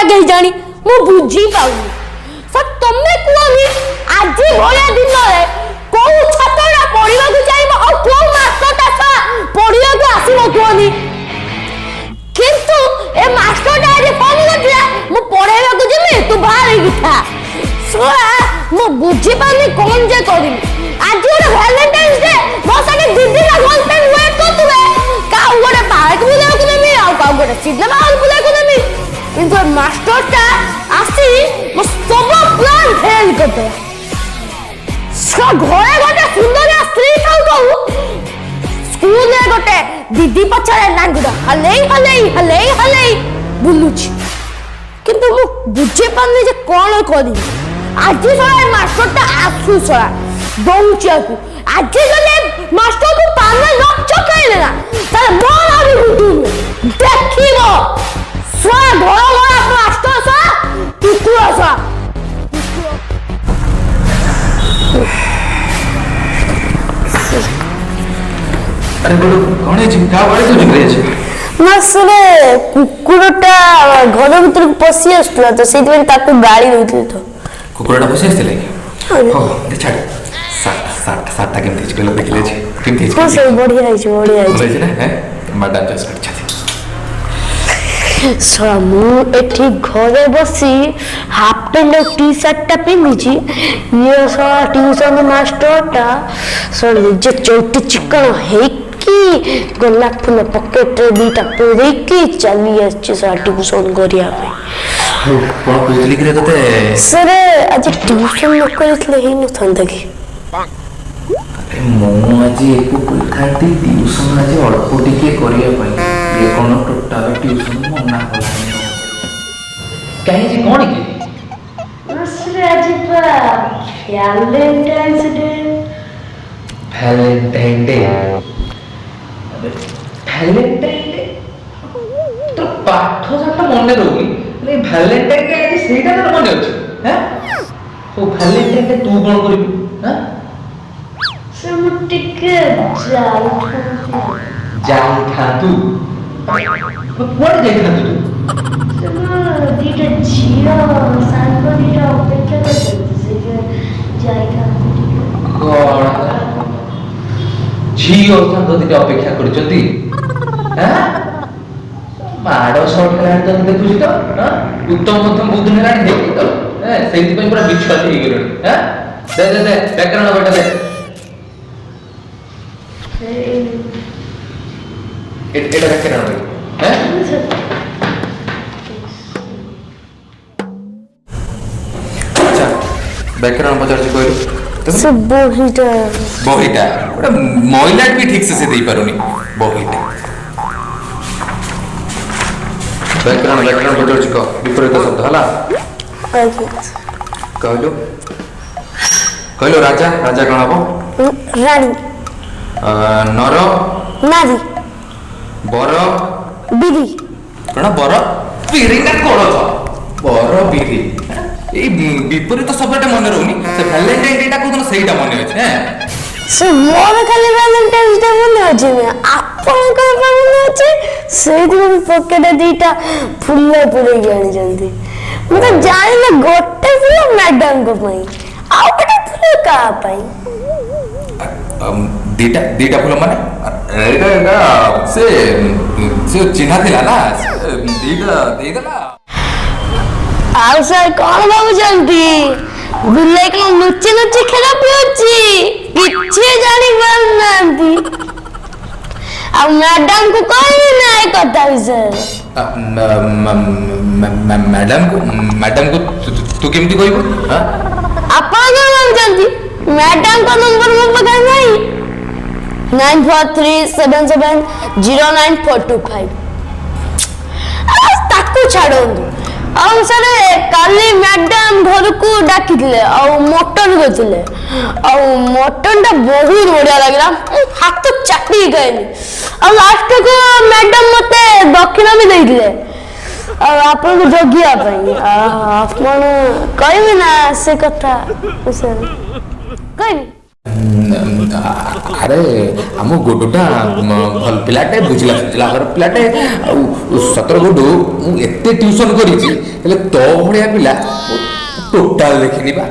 छुआ कहीं जानी मु बुझी पाऊनी सब तुमने कुआनी आज भलिया दिन रे को छात्रटा पढ़िबा को जाइबो और को मास्टरटा सा पढ़िया को आसीबो कुआनी किंतु ए मास्टरटा आज फोन करथिला मु पढ़ाइबा को जेमे तू बाहर ही था सोला मु बुझी पानी कोन जे करी आज गोटे वैलेंटाइन्स डे मो साथे दीदी ना गर्लफ्रेंड वेट करथुवे का गोटे पार्क बुले को नेमी आ का गोटे सिनेमा हॉल बुले को नेमी किंतु मास्टरटा आसी मो सब प्लान फेल करते सब घरे गोटे सुंदर स्त्री थाउ कहू स्कूल रे गोटे दीदी पछरे नांगुडा हले हले हले हले बुलुची किंतु मु बुझे पानी जे कोन करी आज सरा मास्टरटा आसु सरा दौचियाकू आज गले मास्टर को पाना लक चकाइले ना तार मोर आबी गुटू देखिबो स्वा घोड़ा घोड़ा मास्टर सा कुकुर सा अरे बोलो कौन है चिंता वाले तो निकले छे ना सुने कुकुरटा घर भीतर पसी आसला तो सेति में ताको गाली देउथि तो कुकुरटा पसी आसले हो दे छाड़ साटा केमति छ गलो देखले छे केमति छ हां सर बढ़िया है ना है मैडम जस्ट अच्छा थी सरा मु एठी घरे बसी हाफ पैंट और टी शर्ट पिंधी ये सरा ट्यूशन मास्टरटा सर जे चौटी चिकन है कि गोलाप फूल पॉकेट रे दीटा पूरे की चली अछि सरा ट्यूशन करिया पे कोन कोइ लिख रे तते सर आज ट्यूशन न करथले हे न थंदा की अरे मो आज एको परीक्षार्थी ट्यूशन आज अल्प टिके करिया पई ये कोन टोटल ट्यूशन मना हो कहीं जी कोन की सर आज पर वैलेंटाइन्स डे वैलेंटाइन डे तो पाठ साठ मन रही वैलेंटाइन डे आज सेटा तो मन अच्छे हैं ओ वैलेंटाइन डे तू कौन करिबू हैं सर मु टिके जाई था तू कोन जाई था तू सर दीटा झियो सांग दीटा अपेक्षा करते से जाई था कोन झियो सांग दीटा अपेक्षा करचती हैं माडो शॉट खेलाड़ी तो देखुछी तो हां उत्तम मध्यम बुद्धि हेलाणी देखि तो सेति पई पूरा विश्वास हो गेलଣି हैं दे बैकग्राउंड बेटा दे एटा बैकग्राउंड हैं अच्छा बैकग्राउंड पचार छी कोइ सब बोहिटा ओटा मोइलाट भी ठीक से दे पारुनी बोहिटा बैकग्राउंड पचार छी को विपरीत शब्द हला कहलो राजा कौन हबो रानी नर नारी बर बिरी कौन बर बिरी ना कोड़ बर बिरी ए विपरीत शब्दटा मन रहउनी से वैलेंटाइन डे टा कोन सेटा मन अछि हैं से मोर खाली वैलेंटाइन्स डे मन अछि ने आपन का मन अछि से दिन पॉकेट दीटा फुल पुरे जानि जल्दी मतलब जानि ना गोटे फुल मैडम को पई आ गोटे फुल का पई दीटा फुल माने एटा से चिन्हा थिला ना दीटा देगला आउ सर कौन बाबू जल्दी बिल्ले को लुच्ची लुच्ची खेला पियोची किछे जानी पारनांती आ मैडम को कहि नाय कथा सर मैडम को तू केमती कहबो हां अपन नाम जल्दी मैडम का नंबर मो पकड़ नहीं 9437709425 ताकू छाड़ो ଆଉ ସାରେ କାଲି ମ୍ୟାଡାମ ଘରକୁ ଡାକିଥିଲେ ଆଉ ମଟନ କରିଥିଲେ ଆଉ ମଟନଟା ବହୁତ ବଢିଆ ଲାଗିଲା ହାତ ଚାଟି ଖାଇଲି ଆଉ ଲାଷ୍ଟକୁ ମ୍ୟାଡାମ ମତେ ଦକ୍ଷିଣା ବି ଦେଇଥିଲେ ଆଉ ଆପଣଙ୍କୁ ଜଗିବା ପାଇଁ ଆପଣ କହିବେ ନା ସେ କଥା କହିବି ଆରେ ଆମ ଗୁଡୁଟା ଭଲ ପିଲାଟେ, ବୁଝିଲା ସୁଝିଲା ଘର ପିଲାଟେ। ଆଉ ସତର ଗୁଡୁ, ମୁଁ ଏତେ ଟ୍ୟୁସନ୍ କରିଛି, ହେଲେ ତୋ ଭଳିଆ ପିଲା ଟୋଟାଲ ଦେଖିନି ବା।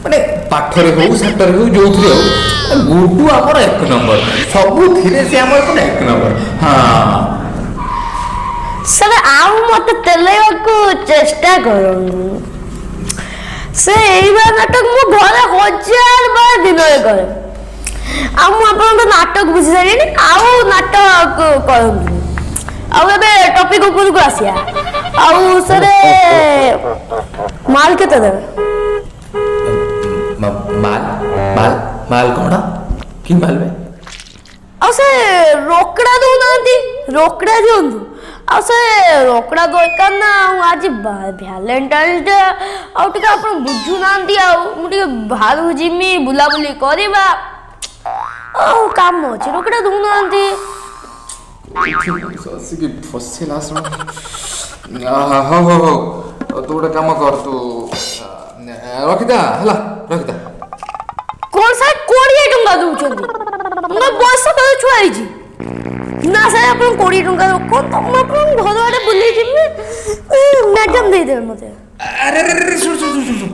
ମାନେ ପାଠରେ ହଉ, ସାଠରେ ହଉ, ଯୋଉଥିରେ ହଉ, ଗୁଡୁ ଆମର ଏକ ନମ୍ବର। ସବୁଥିରେ ସେ ଆମର ଏକ ନମ୍ବର। ହଁ ସାର୍ ଆଉ ମତେ ତେଲେଇବାକୁ ଚେଷ୍ଟା କରନ୍ତୁ। ସେ ଏଇଭଳିଆ ନାଟକ ମୁଁ ଘରେ 1000 ବାର ଦିନରେ କରେ। ଆଉ ମୁଁ ଆପଣଙ୍କ ନାଟକ ବୁଝି ସାରିଲିଣି, ଆଉ ନାଟକ କରନ୍ତୁ। ଆଉ ଏବେ ଟପିକ ଉପରକୁ ଆସିବା। ଆଉ ସାର୍ ମାଲ କେତେ ଦେବେ? ମାଲ ମାଲ ମାଲ କଣ? କି ମାଲ ବେ? ଆଉ ସେ ରୋକଡ଼ା ଦଉନାହାନ୍ତି, ରୋକଡ଼ା ଦିଅନ୍ତୁ। ଆଉ ସେ ରୋକଡ଼ା ଦରକାର ନା। ଆଉ ଆଜି ଭ୍ୟାଲେଣ୍ଟାଇନ୍ସ ଡେ, ଆଉ ଟିକେ ଆପଣ ବୁଝୁନାହାନ୍ତି। ଆଉ ମୁଁ ଟିକେ ବାହାରକୁ ଯିମି, ବୁଲାବୁଲି କରିବା, ଆଉ କାମ ଅଛି, ରୋକଡ଼ା ଦଉନାହାନ୍ତି। ଆସିକି ଫସିଲା ଶୁଣ। ହଉ ହଉ ହଉ, ତୁ ଗୋଟେ କାମ କର, ତୁ ରଖିଥା ହେଲା, ରଖିଥା। କଣ ସାର୍ 20 ଟଙ୍କା ଦଉଛନ୍ତି? ମୋ ବୟସ ତଳେ ଛୁଆ ହେଇଛି ନା ସାର୍? ଆପଣ 20 ଟଙ୍କା ରଖନ୍ତୁ, ମୁଁ ଆପଣଙ୍କ ଘର ଆଡ଼େ ବୁଲେଇ ଯିବି, ମ୍ୟାଡ଼ାମ ଦେଇଦେବେ ମତେ। ଆରେ ଶୁଣ ଶୁଣ ଶୁଣ ଶୁଣ,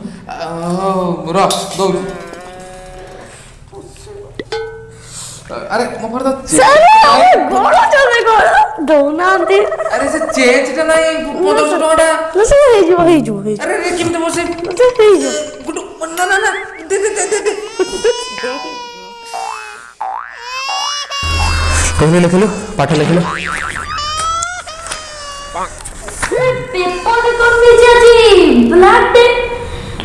ର ଦଉଛୁ। ଆରେ ମୋ ଘର ତ ଦଉନାହାନ୍ତି। ଆରେ ସେ ଚେଞ୍ଜଟା ନାହିଁ, 1500 ଟଙ୍କାଟା। ହେଇଯିବ ହେଇଯିବ ହେଇଯିବ। ଆରେ କେମିତି ବସେ ହେଇଯିବ। ଗୁଡୁ, ନା ନା ନା, ଦେ ଦେ ଦେ ଦେ। କହିଲୁ ଲେଖିଲୁ, ପାଠ ଲେଖିଲୁ। पेपर कौन भेजा जी? Black day.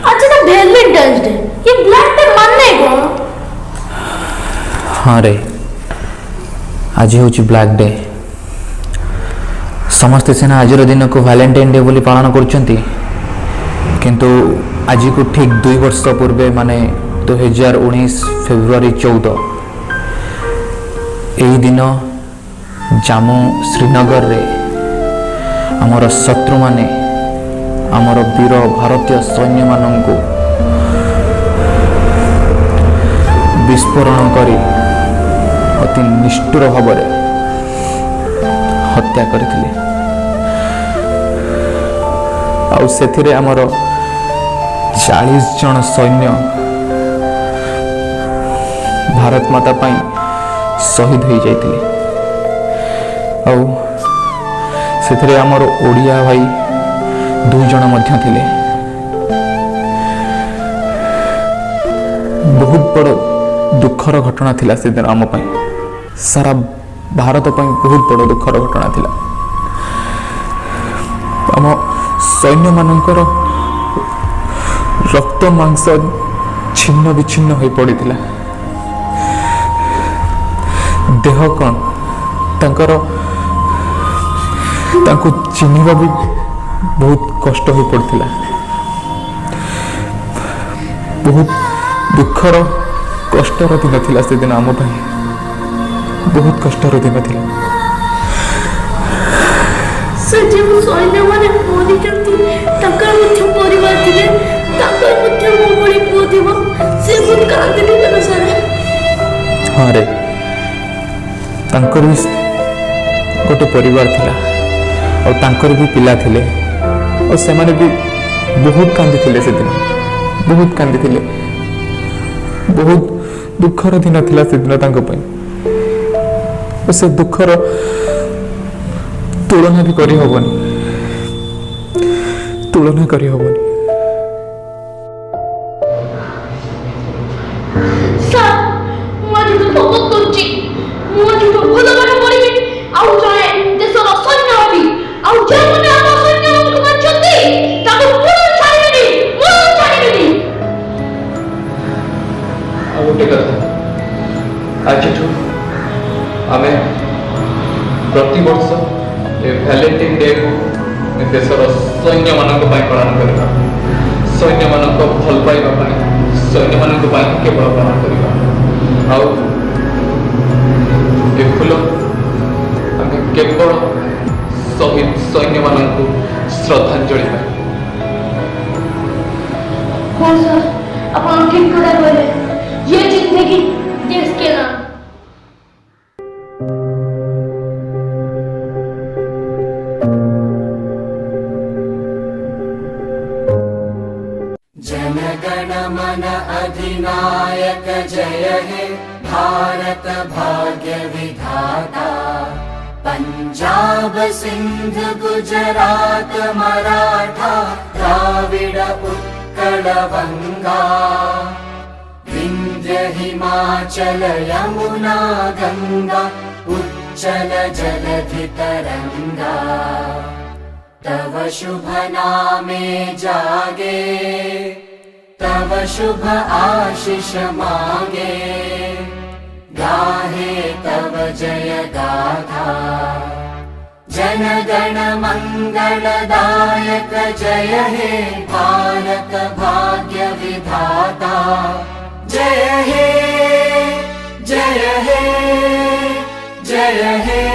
अच्छा तो वैलेंटाइन डे, ये ब्लैक डे मानने कौन? हाँ रे, आज हूँ ब्लैक डे। समस्ते सीना आज दिन को वैलेंटाइन डे बोली पालन करछंती, किंतु आज को ठीक 2 वर्ष पूर्वे माने 2019 फेब्रुआरी 14 यही दिन जम्मू श्रीनगर रे आमर शत्रु माने आमर वीर भारतीय सैन्य मानंकु विस्फोरण करी अति निष्ठुर भाव हत्या करथिले। आउ सेथिरे आमर 40 जन सैन्य भारत माता पाई शहीद हो जाइथिले। आउ सेथिरे आमर ओडिया भाई 2 जन मध्य थिले। बहुत बड़ दुखर घटना थिला से दिन आम पाई, सारा भारत पाई बहुत बड़ दुखर घटना थिला। आम सैन्य मानकर रक्त मांस छिन्न विच्छिन्न हो पड़िथिला। देह कौन तांकर तांको चिन्हिबा भी बहुत कष्ट हो पड़थिला। बहुत दुखर कष्टर दिन थिला से दिन आम पाई, बहुत कष्टर दिन थिला। से जो सैन्य माने मोदी जंती तकर मुख्य परिवार थिले, तकर मुख्य मोबड़ी पोदिबो से बहुत कांदी दिले सारे। हाँ रे, तांकर भी गोटे परिवार थिला और तांकर भी पिला थिले और से माने भी बहुत कांदी थिले से दिन, बहुत कांदी थिले। बहुत दुखर दिन थिला से दिन तांको पई। और से दुखर तुलना भी करी होबनी, तुलना करी होबनी। सर मुझे तो बहुत कुछ मुझे तो भूल गए पड़ी आउ जाए देशर सैन्य हबी आउ जे माने हम सैन्य को मानछंती ताको पूर्ण छाड़िनी ଆଉ ଗୋଟେ କଥା, ଆଜିଠୁ ଆମେ ପ୍ରତିବର୍ଷ ଏ ଭ୍ୟାଲେଣ୍ଟାଇନ୍ ଡେ କୁ ଦେଶର ସୈନ୍ୟମାନଙ୍କ ପାଇଁ ପାଳନ କରିବା। ସୈନ୍ୟମାନଙ୍କ ଭଲ ପାଇବା ପାଇଁ, ସୈନ୍ୟମାନଙ୍କ ପାଇଁ କେବଳ ପାଳନ କରିବା। ଆଉ ଏ ଫୁଲ ଆମେ କେବଳ ଶହୀଦ ସୈନ୍ୟମାନଙ୍କୁ ଶ୍ରଦ୍ଧାଞ୍ଜଳି ପାଇଁ। हां सर अपन ठीक करा बोले ये जिंदगी देश के नाम। जन गण मन अधिनायक जय हे भारत भाग्य विधाता। पंजाब सिंध गुजरात मराठा द्राविड उत्कल बंगा। विंध्य हिमाचल यमुना गंगा उच्चल जलधि तरंगा। तव शुभ नामे जागे तव शुभ आशीष मांगे। गाहे तव जय गाथा जन गण मंगलदायक जय हे भारत भाग्य विधाता। जय हे जय हे जय हे।